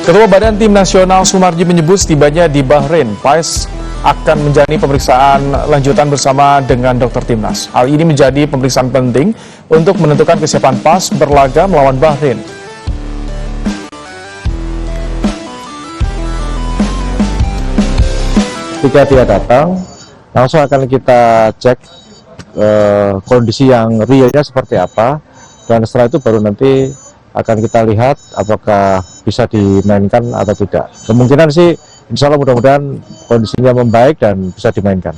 Ketua Badan Tim Nasional Sumarji menyebut setibanya di Bahrain, PAS akan menjalani pemeriksaan lanjutan bersama dengan dokter timnas. Hal ini menjadi pemeriksaan penting untuk menentukan kesiapan PAS berlaga melawan Bahrain. Ketika dia datang, langsung akan kita cek kondisi yang realnya seperti apa, dan setelah itu baru nanti akan kita lihat apakah bisa dimainkan atau tidak. Kemungkinan sih insya Allah mudah-mudahan kondisinya membaik dan bisa dimainkan.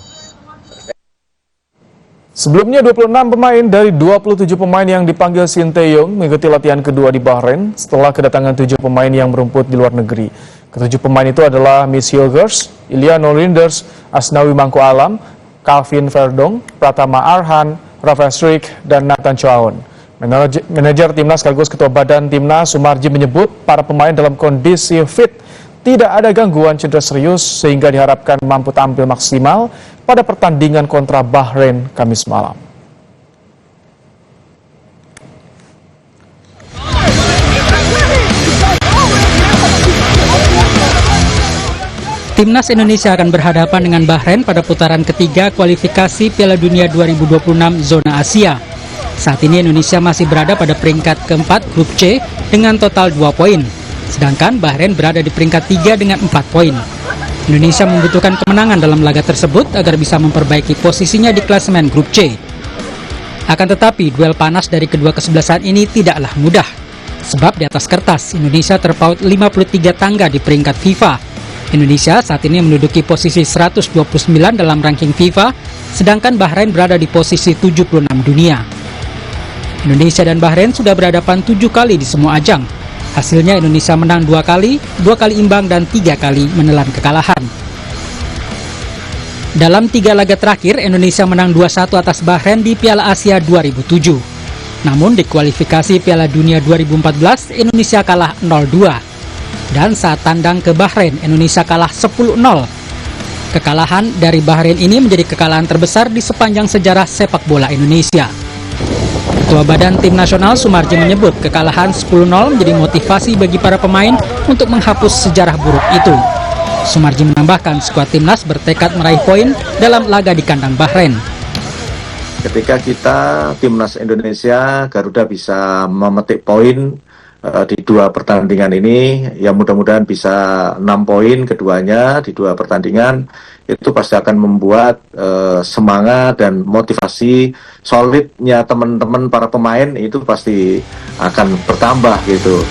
Sebelumnya 26 pemain dari 27 pemain yang dipanggil Sinteyong mengikuti latihan kedua di Bahrain setelah kedatangan 7 pemain yang merumput di luar negeri. Ketujuh pemain itu adalah Miss Hilgers, Iliano Linders, Asnawi Mangku Alam, Calvin Verdong, Pratama Arhan, Rafael Struijk, dan Nathan Choaon. Manajer timnas sekaligus Ketua Badan Timnas Sumarji menyebut para pemain dalam kondisi fit, tidak ada gangguan cedera serius sehingga diharapkan mampu tampil maksimal pada pertandingan kontra Bahrain Kamis malam. Timnas Indonesia akan berhadapan dengan Bahrain pada putaran ketiga kualifikasi Piala Dunia 2026 zona Asia. Saat ini Indonesia masih berada pada peringkat keempat grup C dengan total 2 poin. Sedangkan Bahrain berada di peringkat 3 dengan 4 poin. Indonesia membutuhkan kemenangan dalam laga tersebut agar bisa memperbaiki posisinya di klasemen grup C. Akan tetapi duel panas dari kedua kesebelasan ini tidaklah mudah. Sebab di atas kertas Indonesia terpaut 53 tangga di peringkat FIFA. Indonesia saat ini menduduki posisi 129 dalam ranking FIFA, sedangkan Bahrain berada di posisi 76 dunia. Indonesia dan Bahrain sudah berhadapan 7 kali di semua ajang. Hasilnya Indonesia menang 2 kali imbang dan 3 kali menelan kekalahan. Dalam 3 laga terakhir, Indonesia menang 2-1 atas Bahrain di Piala Asia 2007. Namun di kualifikasi Piala Dunia 2014, Indonesia kalah 0-2. Dan saat tandang ke Bahrain, Indonesia kalah 10-0. Kekalahan dari Bahrain ini menjadi kekalahan terbesar di sepanjang sejarah sepak bola Indonesia. Ketua Badan Tim Nasional Sumarji menyebut kekalahan 10-0 menjadi motivasi bagi para pemain untuk menghapus sejarah buruk itu. Sumarji menambahkan skuad timnas bertekad meraih poin dalam laga di kandang Bahrain. Ketika kita timnas Indonesia Garuda bisa memetik poin di 2 pertandingan ini, ya mudah-mudahan bisa 6 poin keduanya di 2 pertandingan, itu pasti akan membuat semangat dan motivasi solidnya teman-teman para pemain itu pasti akan bertambah gitu.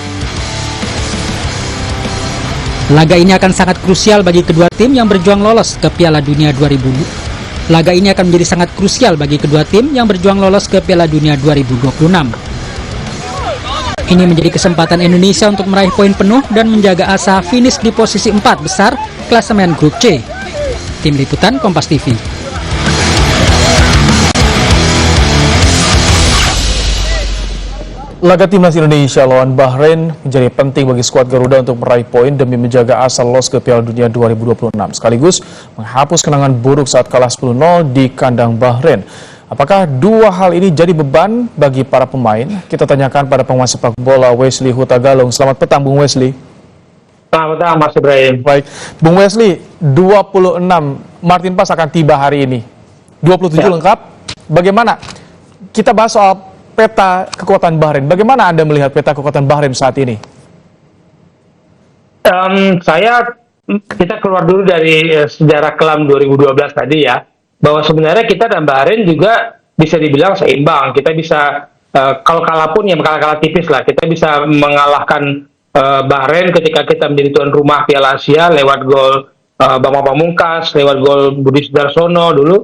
Laga ini akan sangat krusial bagi kedua tim yang berjuang lolos ke Piala Dunia 2000. Laga ini akan menjadi sangat krusial bagi kedua tim yang berjuang lolos ke Piala Dunia 2026. Ini menjadi kesempatan Indonesia untuk meraih poin penuh dan menjaga asa finish di posisi 4 besar klasemen grup C. Tim Liputan Kompas TV. Laga timnas Indonesia lawan Bahrain menjadi penting bagi skuad Garuda untuk meraih poin demi menjaga asa lolos ke Piala Dunia 2026, sekaligus menghapus kenangan buruk saat kalah 10-0 di kandang Bahrain. Apakah 2 hal ini jadi beban bagi para pemain? Kita tanyakan pada penguasa sepak bola Wesley Hutagalung. Selamat petang, Bung Wesley. Selamat petang, Mas Ibrahim. Baik, Bung Wesley, 26 Martin Paes akan tiba hari ini. 27 lengkap. Bagaimana? Kita bahas soal peta kekuatan Bahrain. Bagaimana Anda melihat peta kekuatan Bahrain saat ini? Kita keluar dulu dari sejarah kelam 2012 tadi ya, bahwa sebenarnya kita dan Bahrain juga bisa dibilang seimbang. Kita bisa, kalau kalah pun ya kalah tipis lah. Kita bisa mengalahkan Bahrain ketika kita menjadi tuan rumah Piala Asia lewat gol Bambang Pamungkas, lewat gol Budi Sudarsono dulu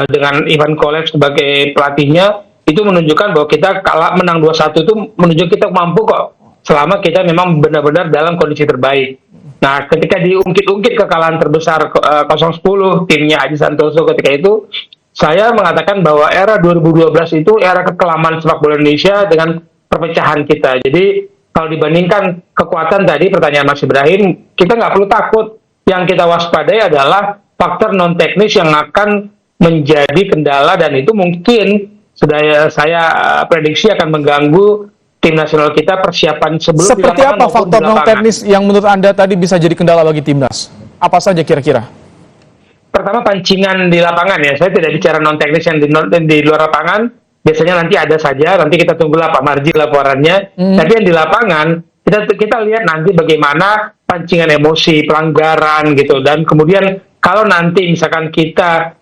dengan Ivan Kolev sebagai pelatihnya. Itu menunjukkan bahwa kita menang 2-1 itu menunjukkan kita mampu kok, selama kita memang benar-benar dalam kondisi terbaik. Nah, ketika diungkit-ungkit kekalahan terbesar 0-10 timnya Aji Santoso ketika itu, saya mengatakan bahwa era 2012 itu era kekelaman sepak bola Indonesia dengan perpecahan kita. Jadi kalau dibandingkan kekuatan tadi, pertanyaan Mas Ibrahim, kita nggak perlu takut. Yang kita waspadai adalah faktor non teknis yang akan menjadi kendala, dan itu mungkin sudah saya prediksi akan mengganggu tim nasional kita persiapan sebelum di Seperti lapangan apa maupun faktor di non lapangan. teknis yang menurut Anda tadi bisa jadi kendala bagi timnas? Apa saja kira-kira? Pertama, pancingan di lapangan ya. Saya tidak bicara non teknis yang di luar lapangan. Biasanya nanti ada saja. Nanti kita tunggulah Pak Marji laporannya. Tapi yang di lapangan kita lihat nanti bagaimana pancingan emosi, pelanggaran gitu. Dan kemudian kalau nanti misalkan kita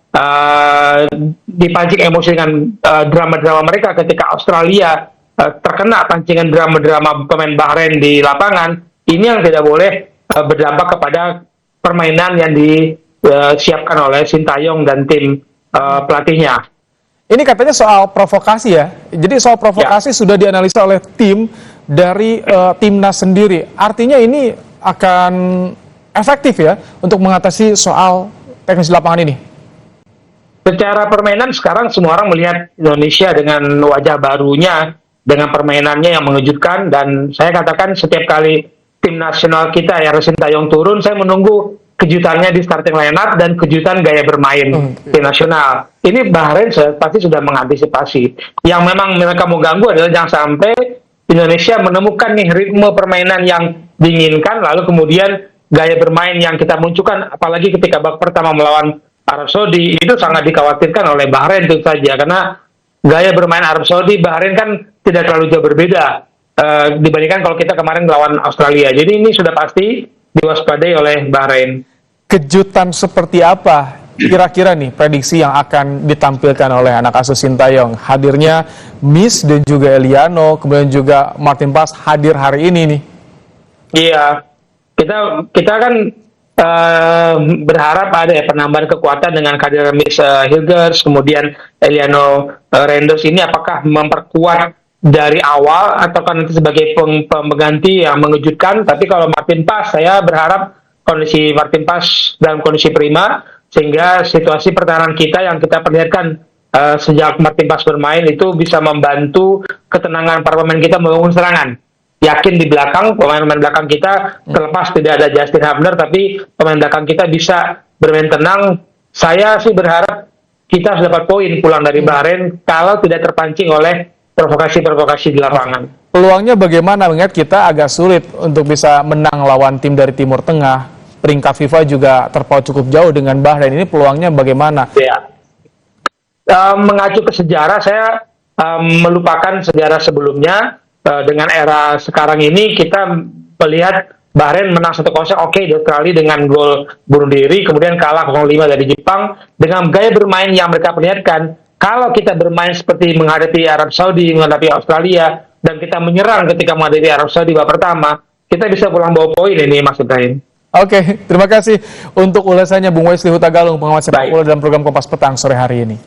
dipancing emosi dengan drama-drama mereka ketika Australia terkena pancingan drama-drama pemain Bahrain di lapangan, ini yang tidak boleh berdampak kepada permainan yang disiapkan oleh Sintayong dan tim pelatihnya. Ini katanya soal provokasi ya. Jadi soal provokasi sudah dianalisa oleh tim dari timnas sendiri. Artinya ini akan efektif ya untuk mengatasi soal teknis lapangan ini. Secara permainan sekarang semua orang melihat Indonesia dengan wajah barunya, dengan permainannya yang mengejutkan, dan saya katakan setiap kali tim nasional kita ya Sintayong turun, saya menunggu kejutannya di starting lineup dan kejutan gaya bermain tim nasional. Ini Bahrain pasti sudah mengantisipasi. Yang memang mereka mau ganggu adalah jangan sampai Indonesia menemukan nih ritme permainan yang diinginkan, lalu kemudian gaya bermain yang kita munculkan, apalagi ketika babak pertama melawan Arab Saudi, itu sangat dikhawatirkan oleh Bahrain tentu saja, karena gaya bermain Arab Saudi, Bahrain kan tidak terlalu jauh berbeda dibandingkan kalau kita kemarin melawan Australia. Jadi ini sudah pasti diwaspadai oleh Bahrain. Kejutan seperti apa kira-kira nih prediksi yang akan ditampilkan oleh anak asuh Sintayong? Hadirnya Miss dan juga Eliano, kemudian juga Martin Paes hadir hari ini nih. Iya, kita kan berharap ada ya penambahan kekuatan dengan kehadiran Miss Hilgers, kemudian Eliano Rendos ini apakah memperkuat dari awal ataukah nanti sebagai pengganti yang mengejutkan. Tapi kalau Martin Paes, saya berharap kondisi Martin Paes dalam kondisi prima, sehingga situasi pertahanan kita yang kita perlihatkan sejak Martin Paes bermain itu bisa membantu ketenangan para pemain kita membangun serangan. Yakin di belakang, pemain-pemain belakang kita terlepas tidak ada Justin Hubner, tapi pemain belakang kita bisa bermain tenang. Saya sih berharap kita harus dapat poin pulang dari Bahrain kalau tidak terpancing oleh provokasi-provokasi di lapangan. Peluangnya bagaimana, mengingat kita agak sulit untuk bisa menang lawan tim dari Timur Tengah. Peringkat FIFA juga terpaut cukup jauh dengan Bahrain. Ini peluangnya bagaimana? Ya. Mengacu ke sejarah, saya melupakan sejarah sebelumnya. Dengan era sekarang ini kita melihat Bahrain menang 1-0, oke, di Australia dengan gol bunuh diri, kemudian kalah 0-5 dari Jepang. Dengan gaya bermain yang mereka perlihatkan, kalau kita bermain seperti menghadapi Arab Saudi, menghadapi Australia, dan kita menyerang ketika menghadapi Arab Saudi babak pertama, kita bisa pulang bawa poin ini, Mas Ibrahim. Oke, terima kasih untuk ulasannya Bung Wesley Huta Galung, pengamat sepak bola dalam program Kompas Petang sore hari ini.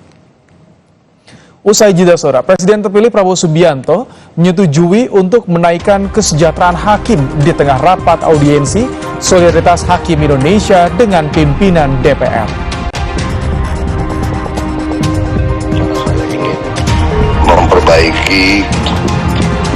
Usai jeda saudara, Presiden terpilih Prabowo Subianto menyetujui untuk menaikkan kesejahteraan hakim di tengah rapat audiensi solidaritas hakim Indonesia dengan pimpinan DPR. Memperbaiki